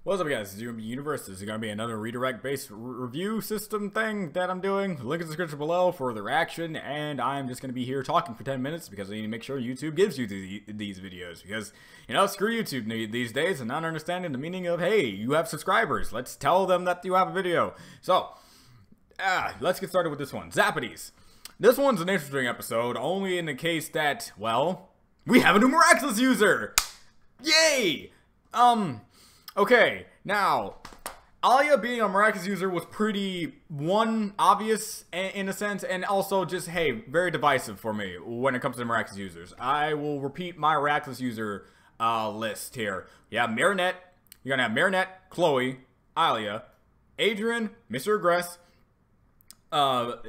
What's up, guys? It's UMB Universe. This is going to be another redirect-based review system thing that I'm doing. Link in the description below for the reaction, and I'm just going to be here talking for 10 minutes because I need to make sure YouTube gives you these videos. Because, you know, screw YouTube these days and not understanding the meaning of, hey, you have subscribers. Let's tell them that you have a video. So, let's get started with this one. Sapotis. This one's an interesting episode, only in the case that, well, we have a new Miraculous user! Yay! Okay, now, Alya being a Miraculous user was pretty, obvious in a sense, and also just, hey, very divisive for me when it comes to the Miraculous users. I will repeat my Miraculous user list here. You have Marinette, you're gonna have Marinette, Chloe, Alya, Adrian, Mr. Regress,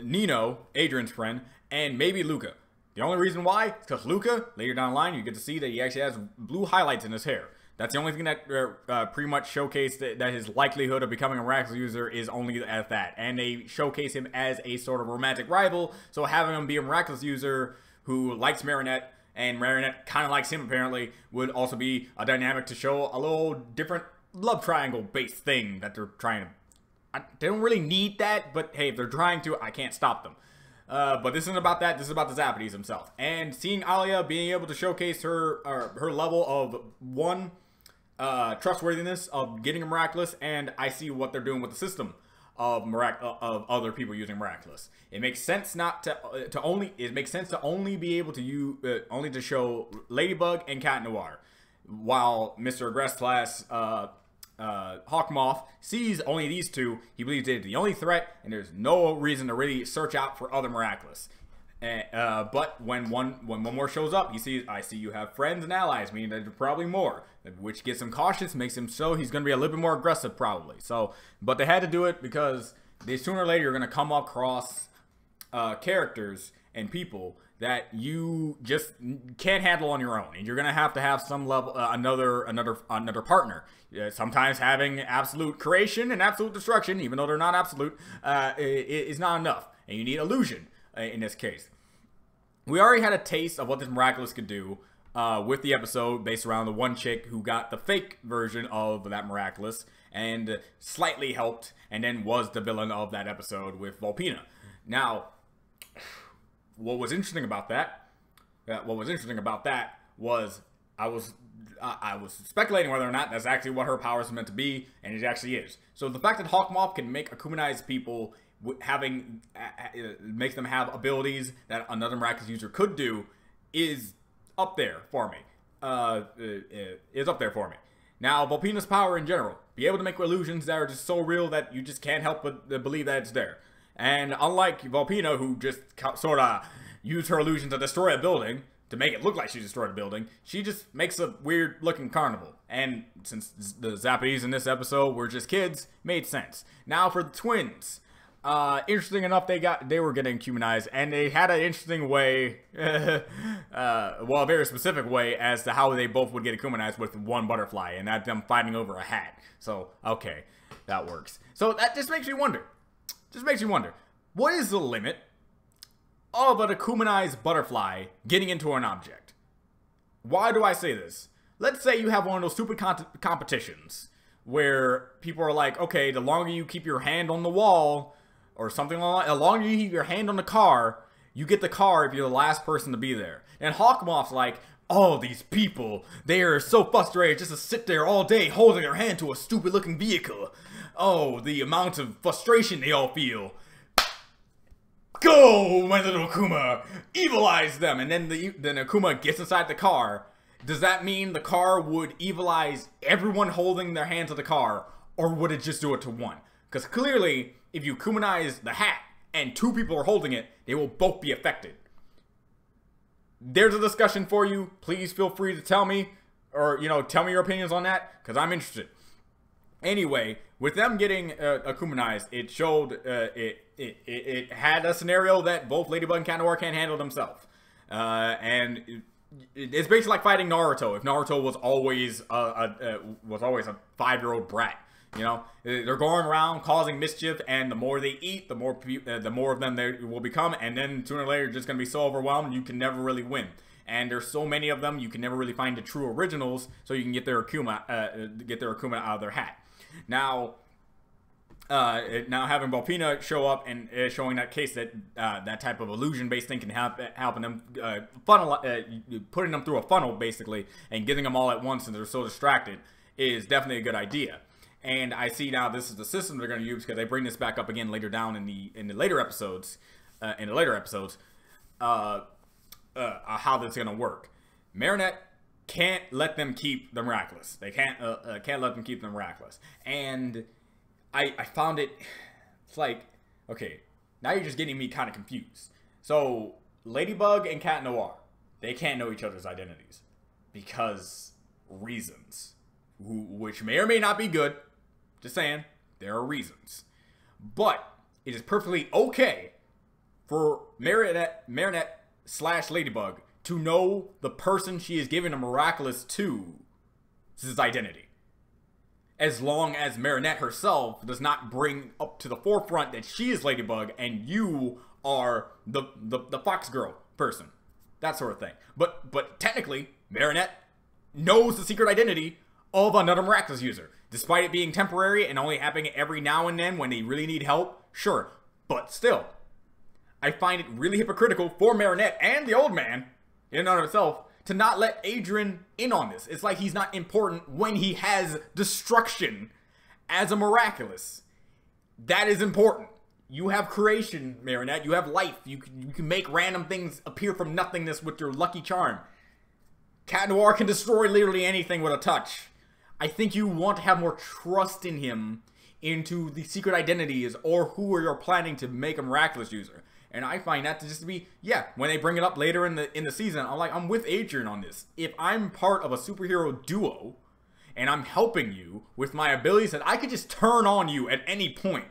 Nino, Adrian's friend, and maybe Luca. The only reason why is because Luca, later down the line, you get to see that he actually has blue highlights in his hair. That's the only thing that pretty much showcased that his likelihood of becoming a Miraculous user is only at that. And they showcase him as a sort of romantic rival, so having him be a Miraculous user who likes Marinette, and Marinette kind of likes him apparently, would also be a dynamic to show a little different love triangle-based thing that they're trying to... They don't really need that, but hey, if they're trying to, I can't stop them. But this isn't about that. This is about the Sapotis himself. And seeing Alya being able to showcase her level of trustworthiness of getting a Miraculous, and I see what they're doing with the system of other people using Miraculous. It makes sense not to only be able to use only to show Ladybug and Cat Noir, while Mr. Regress class Hawkmoth sees only these two. He believes they're the only threat, and there's no reason to really search out for other Miraculous. But when one more shows up, I see you have friends and allies, meaning that there's probably more, which gets him cautious, makes him so he's going to be a little bit more aggressive probably. So, but they had to do it because sooner or later you're going to come across characters and people that you just can't handle on your own, and you're going to have some level another partner. Sometimes having absolute creation and absolute destruction, even though they're not absolute, is not enough, and you need illusion. In this case, we already had a taste of what this Miraculous could do with the episode based around the one chick who got the fake version of that Miraculous and slightly helped, and then was the villain of that episode with Volpina. Now, what was interesting about that was I was speculating whether or not that's actually what her powers are meant to be, and it actually is. So the fact that Hawkmoth can make Akumatized people makes them have abilities that another Miraculous user could do is up there for me. Now, Volpina's power in general, be able to make illusions that are just so real that you just can't help but believe that it's there. And unlike Volpina, who just sort of used her illusion to destroy a building, to make it look like she destroyed a building, she just makes a weird-looking carnival. And since the Sapotis in this episode were just kids, made sense. Now for the twins. Interesting enough, they were getting humanized, and they had an interesting way, well, a very specific way as to how they both would get humanized with one butterfly, and that them fighting over a hat. So, okay, that works. So that just makes you wonder. What is the limit of an Akumatized butterfly getting into an object? Why do I say this? Let's say you have one of those stupid competitions where people are like, okay, the longer you keep your hand on the wall, or something like that, the longer you keep your hand on the car, you get the car if you're the last person to be there. And Hawkmoth's like, oh, these people, they are so frustrated just to sit there all day holding their hand to a stupid looking vehicle. Oh, the amount of frustration they all feel. Go, my little Akuma, evilize them. And then Akuma gets inside the car. Does that mean the car would evilize everyone holding their hand to the car, or would it just do it to one? Because clearly, if you Akumatize the hat and two people are holding it, they will both be affected. There's a discussion for you. Please feel free to tell me, or, you know, tell me your opinions on that, because I'm interested. Anyway, with them getting Akumatized, it showed, it had a scenario that both Ladybug and Cat Noir can't handle themselves. And it's basically like fighting Naruto. If Naruto was always a 5-year-old brat, you know, they're going around causing mischief, and the more they eat, the more of them there will become, and then sooner or later, you're just gonna be so overwhelmed you can never really win. and there's so many of them, you can never really find the true originals, so you can get their Akuma out of their hat. Now having Volpina show up and showing that case that that type of illusion-based thing can helping them putting them through a funnel basically, and getting them all at once, and they're so distracted, is definitely a good idea. And I see now this is the system they're going to use, because they bring this back up again later down in the later episodes, how this is going to work. Marinette can't let them keep the Miraculous. They can't let them keep the Miraculous. And I found it's like, okay, now you're just getting me kind of confused. So Ladybug and Cat Noir, they can't know each other's identities because reasons, which may or may not be good. Just saying, there are reasons. But it is perfectly okay for Marinette / Ladybug to know the person she is giving a Miraculous to his identity, as long as Marinette herself does not bring up to the forefront that she is Ladybug and you are the Fox Girl person, that sort of thing. But technically, Marinette knows the secret identity of another Miraculous user, despite it being temporary and only happening every now and then when they really need help. Sure, but still, I find it really hypocritical for Marinette and the old man, in and of itself, to not let Adrian in on this. It's like he's not important when he has destruction as a Miraculous. That is important. You have creation, Marinette. You have life. You can make random things appear from nothingness with your lucky charm. Cat Noir can destroy literally anything with a touch. I think you want to have more trust in him into the secret identities or who you're planning to make a Miraculous user. And I find that to just be, yeah, when they bring it up later in the season, I'm with Adrian on this. If I'm part of a superhero duo and I'm helping you with my abilities, that I could just turn on you at any point.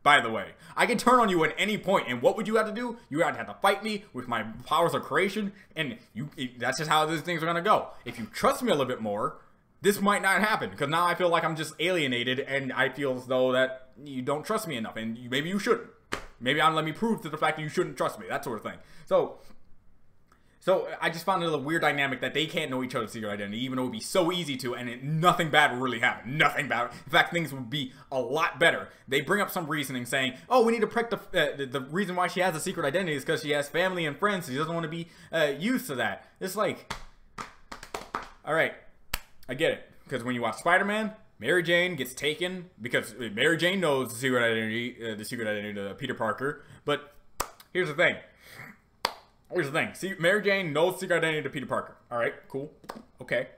By the way, I can turn on you at any point, and what would you have to do? You would have to fight me with my powers of creation, and that's just how these things are gonna go. If you trust me a little bit more, this might not happen, because now I feel like I'm just alienated, and I feel as though that you don't trust me enough, and maybe you shouldn't. Maybe let me prove to the fact that you shouldn't trust me, that sort of thing. So I just found it a weird dynamic that they can't know each other's secret identity, even though it would be so easy to, and nothing bad would really happen. Nothing bad. In fact, things would be a lot better. They bring up some reasoning saying, oh, we need to protect the reason why she has a secret identity is because she has family and friends. She doesn't want to be used to that. It's like, all right, I get it. Because when you watch Spider-Man, Mary Jane gets taken because Mary Jane knows the secret identity to Peter Parker. But here's the thing. See, Mary Jane knows the secret identity to Peter Parker. All right, cool. Okay.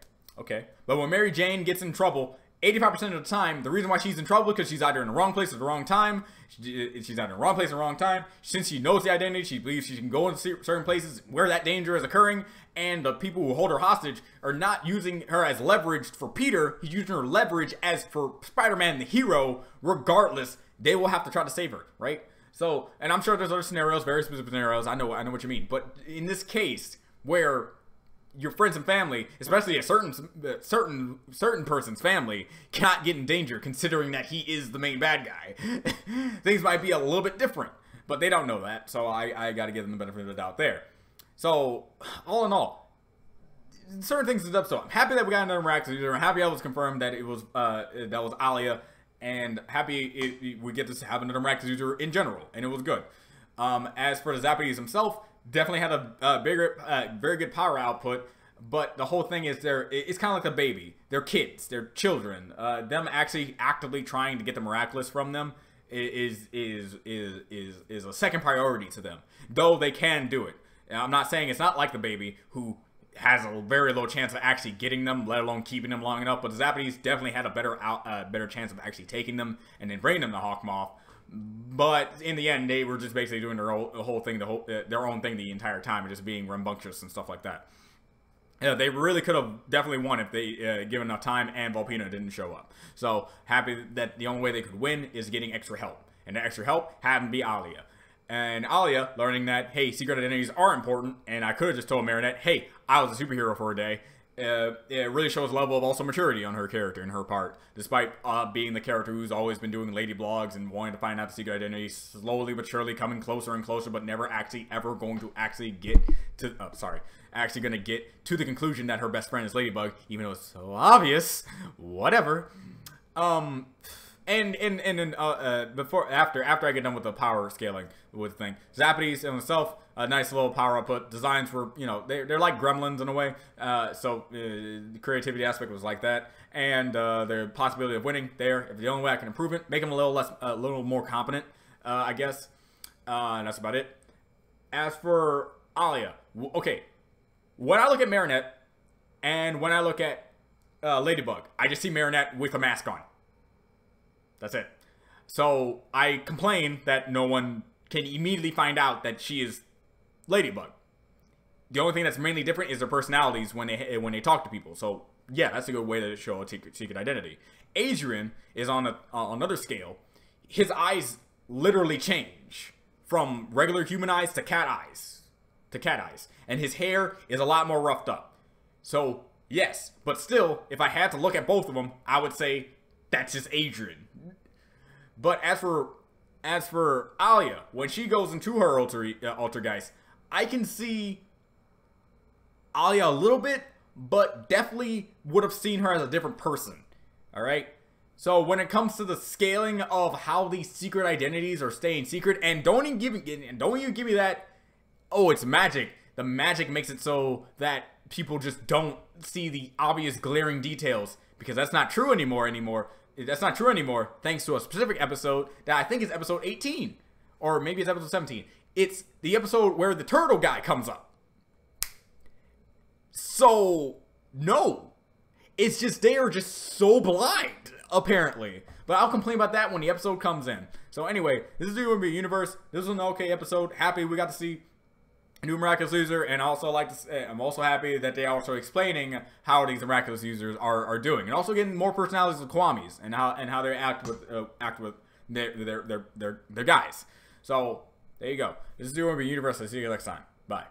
But when Mary Jane gets in trouble, 85% of the time, the reason why she's in trouble is because she's either in the wrong place at the wrong time. She's either in the wrong place at the wrong time. Since she knows the identity, she believes she can go into certain places where that danger is occurring, and the people who hold her hostage are not using her as leverage for Peter. He's using her leverage as for Spider-Man, the hero. Regardless, they will have to try to save her, right? So, and I'm sure there's other scenarios, very specific scenarios. I know what you mean. But in this case, where your friends and family, especially a certain person's family, cannot get in danger, considering that he is the main bad guy, things might be a little bit different. But they don't know that, so I got to give them the benefit of the doubt there. So, all in all, certain things in this episode. I'm happy that we got another Miraculous user. I'm happy I was confirmed that it was Alya. And happy we get to have another Miraculous user in general, and it was good. As for the Sapotis himself, definitely had a very good power output, but the whole thing is it's kind of like a baby. They're kids, they're children. Them actually actively trying to get the Miraculous from them is a second priority to them, though they can do it. And I'm not saying it's not like the baby who has a very low chance of actually getting them, let alone keeping them long enough. But the Sapotis definitely had a better chance of actually taking them and then bringing them to Hawkmoth. But in the end, they were just basically doing their own thing the entire time, and just being rambunctious and stuff like that. They really could have definitely won if they given enough time, and Volpina didn't show up. So happy that the only way they could win is getting extra help, and the extra help happened to be Alya. And Alya learning that, hey, secret identities are important, and I could have just told Marinette, hey, I was a superhero for a day, it really shows a level of also maturity on her character and her part, despite being the character who's always been doing lady blogs and wanting to find out the secret identity, slowly but surely coming closer and closer, but never actually ever going to actually get to actually gonna get to the conclusion that her best friend is Ladybug, even though it's so obvious. Whatever. After I get done with the power scaling with the thing, Sapotis in itself, a nice little power output. Designs were, you know, they're like gremlins in a way. The creativity aspect was like that, and the possibility of winning there. If the only way I can improve it, make them a little more competent, I guess. And that's about it. As for Alya, okay, when I look at Marinette and when I look at Ladybug, I just see Marinette with a mask on. That's it. So I complain that no one can immediately find out that she is Ladybug. The only thing that's mainly different is their personalities when they talk to people. So yeah, that's a good way to show a secret identity. Adrian is on another scale. His eyes literally change from regular human eyes to cat eyes. And his hair is a lot more roughed up. So yes, but still, if I had to look at both of them, I would say that's just Adrian. But as for Alya, when she goes into her Altergeist, I can see Alya a little bit, but definitely would have seen her as a different person. All right. So when it comes to the scaling of how these secret identities are staying secret, and don't even give me that, oh, it's magic. The magic makes it so that people just don't see the obvious glaring details, because that's not true anymore. That's not true anymore, thanks to a specific episode that I think is episode 18. Or maybe it's episode 17. It's the episode where the turtle guy comes up. So, no. It's just they are just so blind, apparently. But I'll complain about that when the episode comes in. So anyway, this is the Universe. This was an okay episode. Happy we got to see a new Miraculous user, and also I'm also happy that they are also explaining how these Miraculous users are doing, and also getting more personalities with Kwamis and how they act with their guys. So there you go. This is the Universe. I'll see you next time. Bye.